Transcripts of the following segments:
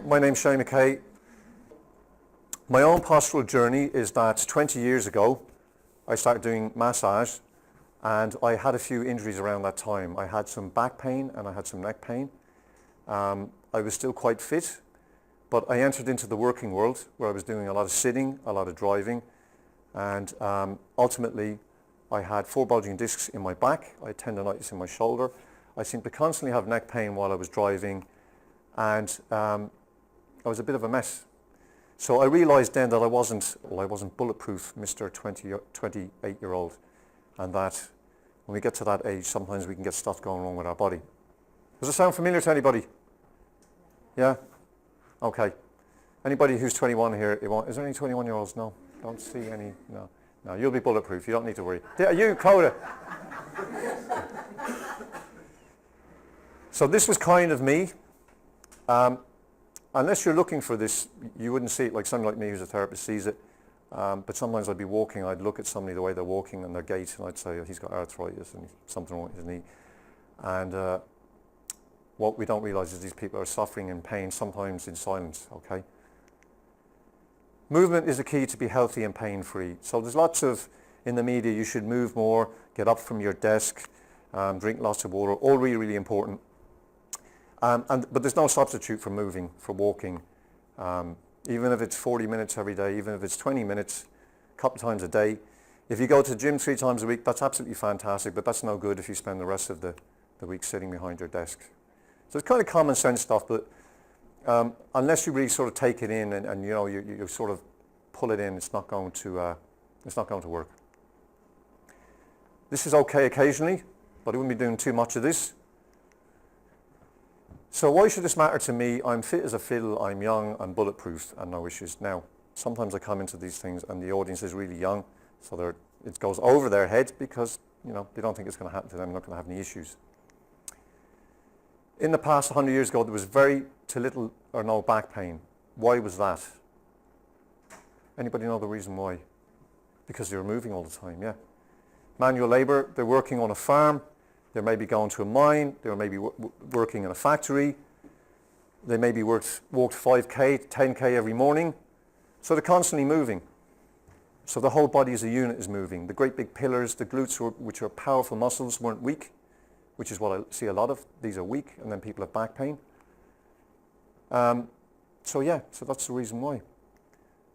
my name's Shane McKay. My own postural journey is that 20 years ago, I started doing massage, and I had a few injuries around that time. I had some back pain and I had some neck pain. I was still quite fit, but I entered into the working world where I was doing a lot of sitting, a lot of driving, and ultimately I had 4 bulging discs in my back. I had tendonitis in my shoulder. I seemed to constantly have neck pain while I was driving, and I was a bit of a mess. So I realized then that I wasn't bulletproof, Mr. 28-year-old, and that when we get to that age, sometimes we can get stuff going wrong with our body. Does it sound familiar to anybody? Yeah? Okay. Anybody who's 21 here, is there any 21-year-olds? No? Don't see any? No. No, you'll be bulletproof. You don't need to worry. Yeah, you, Coda. So this was kind of me. Unless you're looking for this, you wouldn't see it like somebody like me who's a therapist sees it. But sometimes I'd be walking, I'd look at somebody the way they're walking and their gait, and I'd say, oh, he's got arthritis and something wrong with his knee. And what we don't realize is these people are suffering in pain, sometimes in silence, okay? Movement is the key to be healthy and pain-free. So there's lots of, in the media, you should move more, get up from your desk, drink lots of water, all really, really important. But there's no substitute for moving, for walking. Even if it's 40 minutes every day, even if it's 20 minutes, a couple of times a day. If you go to the gym 3 times a week, that's absolutely fantastic, but that's no good if you spend the rest of the week sitting behind your desk. So it's kind of common sense stuff, but unless you really sort of take it in and you know, you sort of pull it in, it's not going to work. This is okay occasionally, but I wouldn't be doing too much of this. So why should this matter to me? I'm fit as a fiddle, I'm young, I'm bulletproof, and no issues. Now, sometimes I come into these things and the audience is really young, so it goes over their head because, you know, they don't think it's going to happen to them, they're not going to have any issues. In the past, 100 years ago, there was very to little or no back pain. Why was that? Anybody know the reason why? Because they were moving all the time, yeah. Manual labor, they're working on a farm, they may be going to a mine, they may be working in a factory, they maybe walked 5K, 10K every morning, so they're constantly moving. So the whole body as a unit is moving. The great big pillars, the glutes, which are powerful muscles, weren't weak, which is what I see a lot of. These are weak, and then people have back pain. So that's the reason why.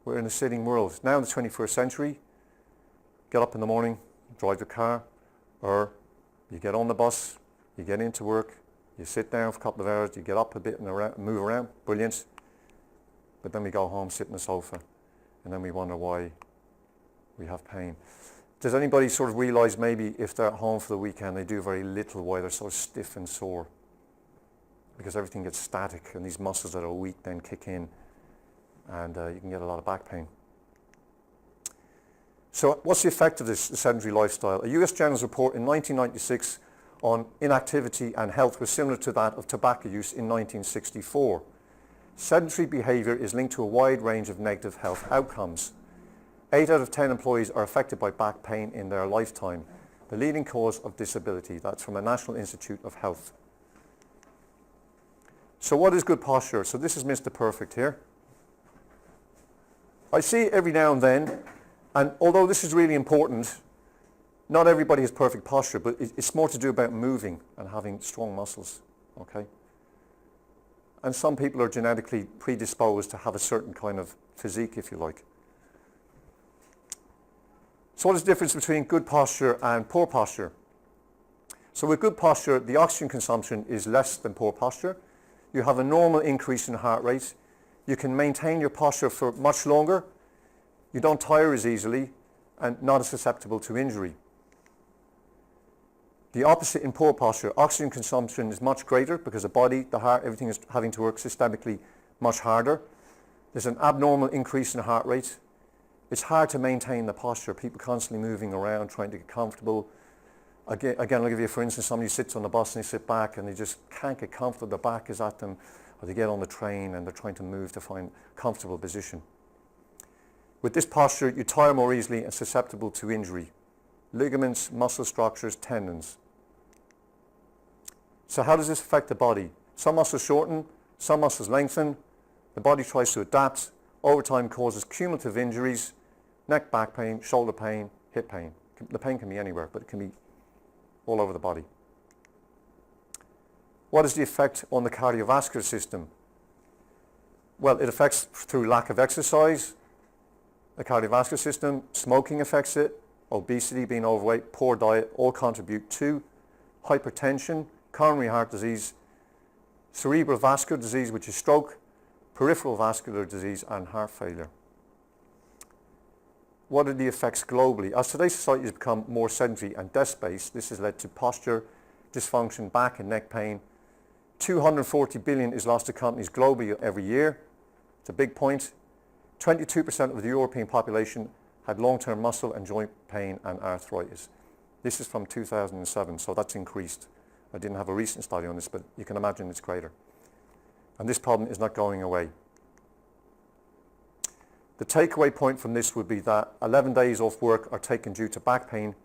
We're in a sitting world. Now in the 21st century, get up in the morning, drive your car, or you get on the bus, you get into work, you sit down for a couple of hours, you get up a bit and move around, brilliant. But then we go home, sit on the sofa, and then we wonder why we have pain. Does anybody sort of realize maybe if they're at home for the weekend, they do very little, why they're so stiff and sore? Because everything gets static and these muscles that are weak then kick in, and you can get a lot of back pain. So what's the effect of this sedentary lifestyle? A US Journal's report in 1996 on inactivity and health was similar to that of tobacco use in 1964. Sedentary behavior is linked to a wide range of negative health outcomes. 8 out of 10 employees are affected by back pain in their lifetime, the leading cause of disability. That's from a National Institute of Health. So what is good posture? So this is Mr. Perfect here. I see it every now and then, and although this is really important, not everybody has perfect posture, but it's more to do about moving and having strong muscles, okay? And some people are genetically predisposed to have a certain kind of physique, if you like. So what is the difference between good posture and poor posture? So with good posture, the oxygen consumption is less than poor posture. You have a normal increase in heart rate. You can maintain your posture for much longer. You don't tire as easily and not as susceptible to injury. The opposite in poor posture, oxygen consumption is much greater because the body, the heart, everything is having to work systemically much harder. There's an abnormal increase in heart rate. It's hard to maintain the posture. People constantly moving around, trying to get comfortable. Again, I'll give you, for instance, somebody sits on the bus and they sit back and they just can't get comfortable. Their back is at them, or they get on the train and they're trying to move to find a comfortable position. With this posture, you tire more easily and susceptible to injury. Ligaments, muscle structures, tendons. So how does this affect the body? Some muscles shorten, some muscles lengthen, The body tries to adapt, over time causes cumulative injuries, neck, back pain, shoulder pain, hip pain. The pain can be anywhere, but it can be all over the body. What is the effect on the cardiovascular system? Well, it affects through lack of exercise, the cardiovascular system. Smoking affects it, obesity, being overweight, poor diet, all contribute to hypertension, coronary heart disease, cerebral vascular disease, which is stroke, peripheral vascular disease, and heart failure. What are the effects globally? As today's society has become more sedentary and desk-based, this has led to posture, dysfunction, back and neck pain. 240 billion is lost to companies globally every year. It's a big point. 22% of the European population had long-term muscle and joint pain and arthritis. This is from 2007, so that's increased. I didn't have a recent study on this, but you can imagine it's greater. And this problem is not going away. The takeaway point from this would be that 11 days off work are taken due to back pain.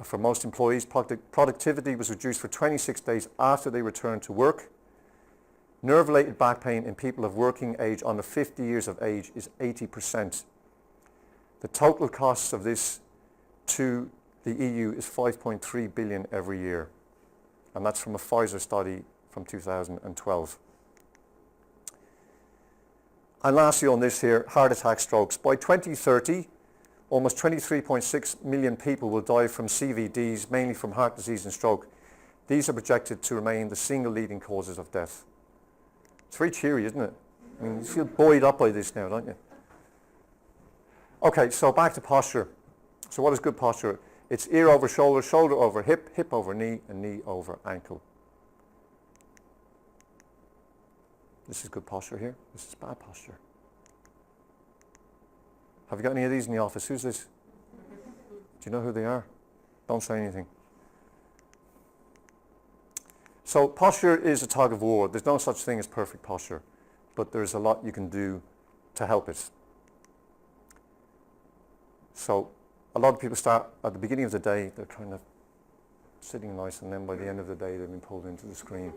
For most employees, productivity was reduced for 26 days after they returned to work. Nerve-related back pain in people of working age under 50 years of age is 80%. The total costs of this to the EU is 5.3 billion every year. And that's from a Pfizer study from 2012. And lastly on this here, heart attack, strokes. By 2030, almost 23.6 million people will die from CVDs, mainly from heart disease and stroke. These are projected to remain the single leading causes of death. It's very cheery, isn't it? I mean, you feel buoyed up by this now, don't you? Okay, so back to posture. So what is good posture? It's ear over shoulder, shoulder over hip, hip over knee, and knee over ankle. This is good posture here. This is bad posture. Have you got any of these in the office? Who's this? Do you know who they are? Don't say anything. So posture is a tug of war. There's no such thing as perfect posture, but there's a lot you can do to help it. So a lot of people start at the beginning of the day, they're kind of sitting nice, and then by the end of the day they've been pulled into the screen.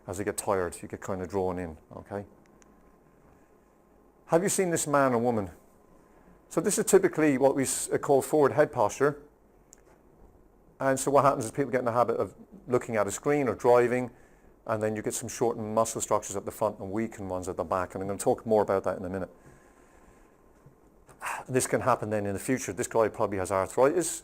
As they get tired, you get kind of drawn in, okay? Have you seen this man or woman? So this is typically what we call forward head posture. And so what happens is people get in the habit of looking at a screen or driving, and then you get some shortened muscle structures at the front and weakened ones at the back. And I'm going to talk more about that in a minute. This can happen then in the future. This guy probably has arthritis,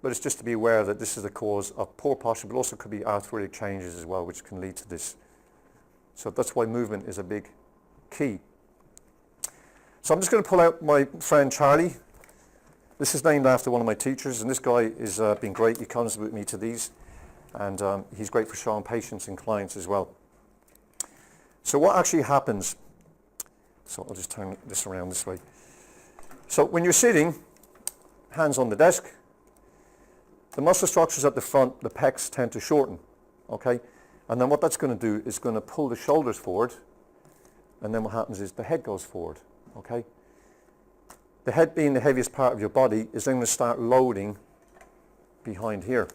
but it's just to be aware that this is the cause of poor posture, but also could be arthritic changes as well, which can lead to this. So that's why movement is a big key. So I'm just going to pull out my friend Charlie. This is named after one of my teachers, and this guy has been great. He comes with me to these, and he's great for showing patients and clients as well. So what actually happens, so I'll just turn this around this way. So when you're sitting, hands on the desk, the muscle structures at the front, the pecs tend to shorten, okay? And then what that's going to do is going to pull the shoulders forward, and then what happens is the head goes forward, okay? The head being the heaviest part of your body is then going to start loading behind here.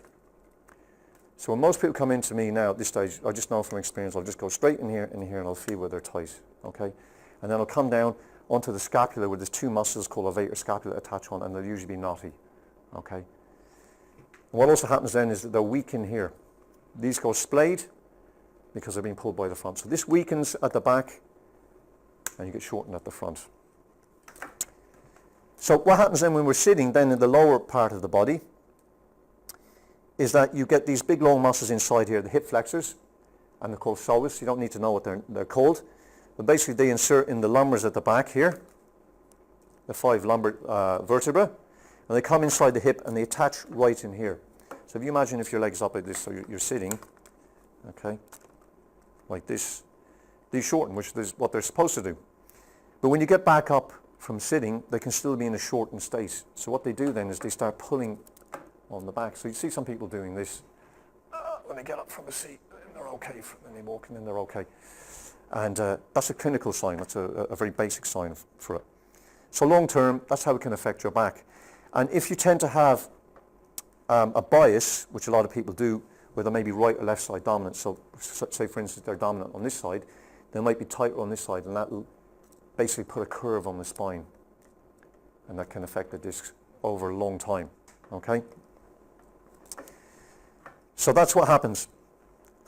So when most people come into me now at this stage, I just know from experience, I'll just go straight in here, and I'll feel where they're tight, okay? And then I'll come down onto the scapula where there's two muscles called levator scapula attach on, and they'll usually be knotty, okay? And what also happens then is that they'll weaken here. These go splayed because they're being pulled by the front. So this weakens at the back, and you get shortened at the front. So what happens then when we're sitting then in the lower part of the body is that you get these big long muscles inside here, the hip flexors, and they're called psoas. You don't need to know what they're called. But basically they insert in the lumbars at the back here, the 5 lumbar vertebrae, and they come inside the hip and they attach right in here. So if you imagine if your legs up like this, so you're sitting, okay, like this, these shorten, which is what they're supposed to do. But when you get back up from sitting, they can still be in a shortened state. So what they do then is they start pulling on the back. So you see some people doing this when they get up from a seat, and they're okay, and they walk in and they're okay. And that's a clinical sign. That's a very basic sign for it. So long term, that's how it can affect your back. And if you tend to have a bias, which a lot of people do, where they may be right or left side dominant, so say for instance they're dominant on this side, They might be tighter on this side, and that will basically put a curve on the spine, and that can affect the discs over a long time, okay? So that's what happens.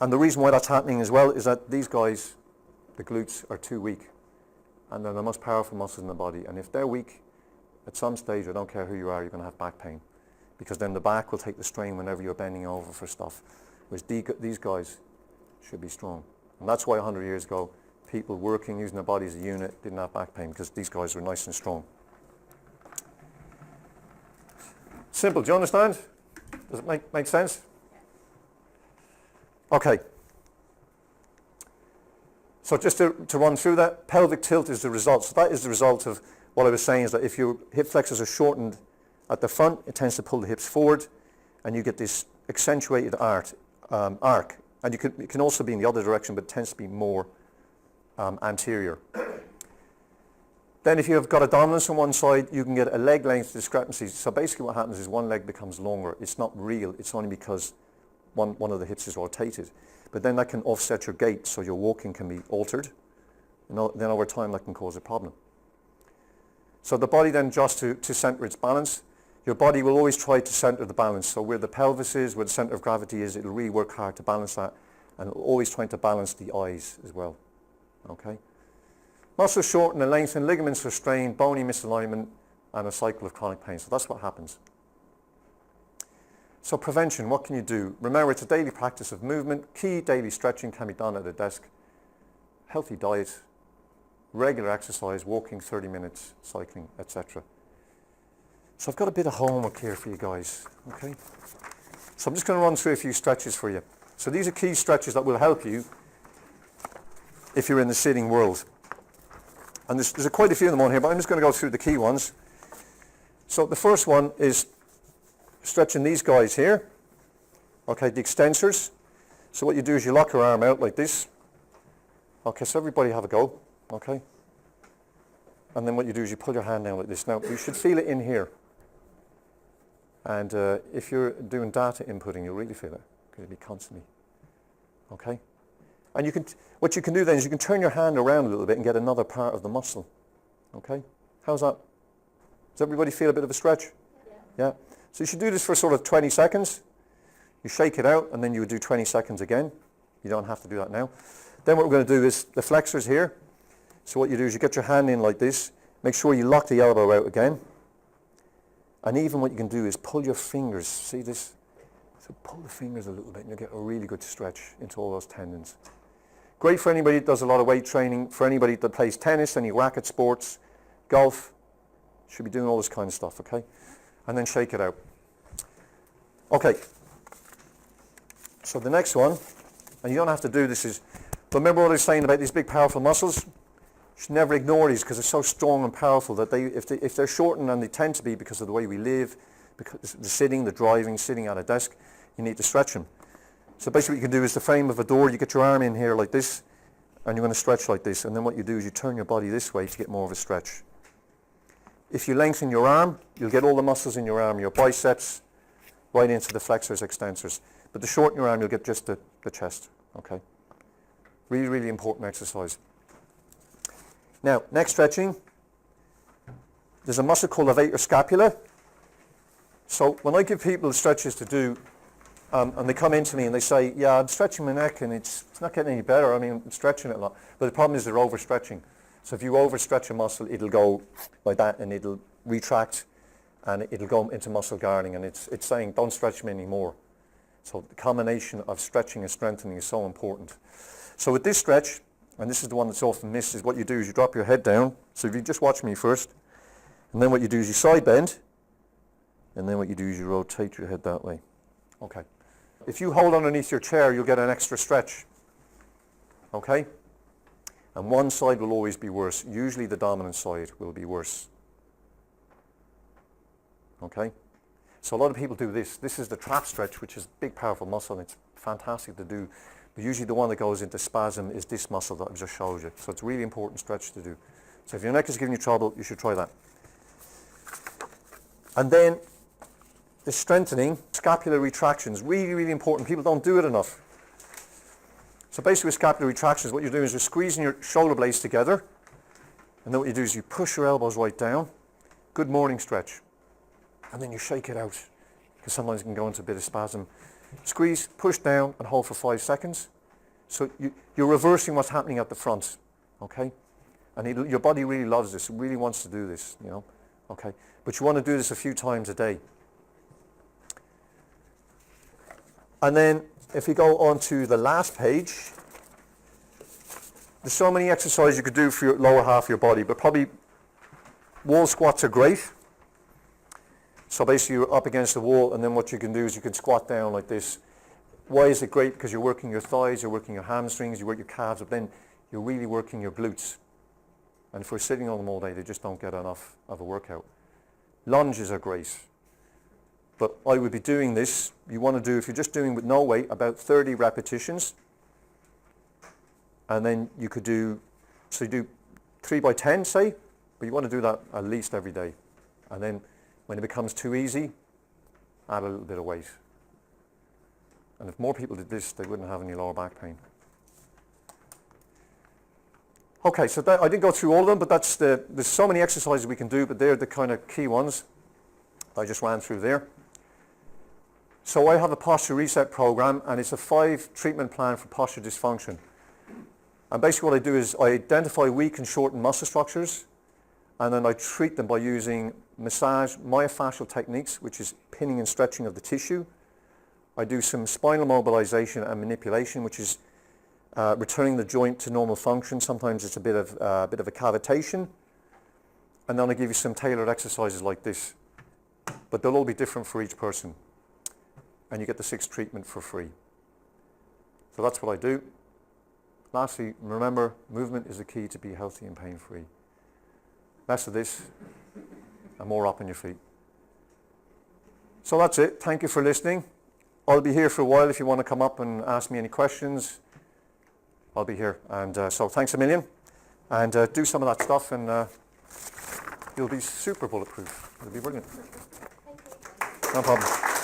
And the reason why that's happening as well is that these guys, the glutes, are too weak, and they're the most powerful muscles in the body, and if they're weak, at some stage, I don't care who you are, you're going to have back pain, because then the back will take the strain whenever you're bending over for stuff, whereas these guys should be strong. And that's why 100 years ago, people working, using their body as a unit, didn't have back pain, because these guys were nice and strong. Simple, do you understand? Does it make sense? Okay. So just to run through that, pelvic tilt is the result. So that is the result of what I was saying, is that if your hip flexors are shortened at the front, it tends to pull the hips forward, and you get this accentuated arc. And it can also be in the other direction, but it tends to be more anterior. Then if you have got a dominance on one side, you can get a leg length discrepancy. So basically what happens is one leg becomes longer. It's not real, it's only because one of the hips is rotated. But then that can offset your gait, so your walking can be altered. And then over time that can cause a problem. So the body then adjusts to center its balance. Your body will always try to center the balance. So where the pelvis is, where the center of gravity is, it'll really work hard to balance that, and it'll always try to balance the eyes as well. Okay? Muscles shorten and lengthen, ligaments are strained, bony misalignment, and a cycle of chronic pain. So that's what happens. So prevention, what can you do? Remember, it's a daily practice of movement. Key daily stretching can be done at a desk. Healthy diet, regular exercise, walking 30 minutes, cycling, etc. So I've got a bit of homework here for you guys, okay? So I'm just going to run through a few stretches for you. So these are key stretches that will help you if you're in the sitting world. And there's quite a few of them on here, but I'm just going to go through the key ones. So the first one is stretching these guys here, okay, the extensors. So what you do is you lock your arm out like this. Okay, so everybody have a go, okay? And then what you do is you pull your hand down like this. Now, you should feel it in here. And if you're doing data inputting, you'll really feel it, because it'll be constantly, okay? And what you can do then is you can turn your hand around a little bit and get another part of the muscle, okay? How's that? Does everybody feel a bit of a stretch? Yeah. So you should do this for sort of 20 seconds. You shake it out, and then you would do 20 seconds again. You don't have to do that now. Then what we're going to do is the flexors here. So what you do is you get your hand in like this. Make sure you lock the elbow out again. And even what you can do is pull your fingers. See this? So pull the fingers a little bit, and you'll get a really good stretch into all those tendons. Great for anybody that does a lot of weight training, for anybody that plays tennis, any racket sports, golf. Should be doing all this kind of stuff, okay? And then shake it out. Okay. So the next one, and you don't have to do this, is, remember what I was saying about these big powerful muscles? You should never ignore these, because they're so strong and powerful that if they're shortened, and they tend to be because of the way we live, because the sitting, the driving, sitting at a desk, you need to stretch them. So basically what you can do is the frame of a door, you get your arm in here like this, and you're going to stretch like this, and then what you do is you turn your body this way to get more of a stretch. If you lengthen your arm, you'll get all the muscles in your arm, your biceps, right into the flexors, extensors. But to shorten your arm, you'll get just the chest, okay? Really, really important exercise. Now, next stretching, there's a muscle called levator scapula. So when I give people stretches to do, and they come into me and they say, yeah, I'm stretching my neck and it's not getting any better. I mean, I'm stretching it a lot. But the problem is they're overstretching. So if you overstretch a muscle, it'll go like that, and it'll retract, and it'll go into muscle guarding, and it's saying, don't stretch me anymore. So the combination of stretching and strengthening is so important. So with this stretch, and this is the one that's often missed, is what you do is you drop your head down. So if you just watch me first, and then what you do is you side bend, and then what you do is you rotate your head that way. Okay. If you hold underneath your chair, you'll get an extra stretch. Okay? And one side will always be worse. Usually the dominant side will be worse. Okay? So a lot of people do this. This is the trap stretch, which is a big, powerful muscle, and it's fantastic to do. But usually the one that goes into spasm is this muscle that I've just showed you. So it's a really important stretch to do. So if your neck is giving you trouble, you should try that. And then the strengthening, scapular retractions, really, really important. People don't do it enough. So basically with scapular retractions, what you're doing is you're squeezing your shoulder blades together, and then what you do is you push your elbows right down. Good morning stretch. And then you shake it out, because sometimes you can go into a bit of spasm. Squeeze, push down, and hold for 5 seconds. So you're reversing what's happening at the front, okay? And your body really loves this, it really wants to do this, you know, okay? But you want to do this a few times a day. And then if you go on to the last page, there's so many exercises you could do for your lower half of your body, but probably wall squats are great. So basically you're up against the wall, and then what you can do is you can squat down like this. Why is it great? Because you're working your thighs, you're working your hamstrings, you work your calves, but then you're really working your glutes. And if we're sitting on them all day, they just don't get enough of a workout. Lunges are great. But I would be doing this, you want to do, if you're just doing with no weight, about 30 repetitions. And then you could do, so you do 3 by 10, say, but you want to do that at least every day. And then when it becomes too easy, add a little bit of weight. And if more people did this, they wouldn't have any lower back pain. Okay, so I didn't go through all of them, but there's so many exercises we can do, but they're the kind of key ones I just ran through there. So I have a posture reset program, and it's a 5 treatment plan for posture dysfunction. And basically what I do is I identify weak and shortened muscle structures, and then I treat them by using massage myofascial techniques, which is pinning and stretching of the tissue. I do some spinal mobilization and manipulation, which is returning the joint to normal function. Sometimes it's a bit of a cavitation. And then I give you some tailored exercises like this. But they'll all be different for each person. And you get the 6th treatment for free. So that's what I do. Lastly, remember, movement is the key to be healthy and pain-free. Less of this and more up on your feet. So that's it. Thank you for listening. I'll be here for a while if you want to come up and ask me any questions. I'll be here. And so thanks a million. And do some of that stuff, and you'll be super bulletproof. It'll be brilliant. No problem.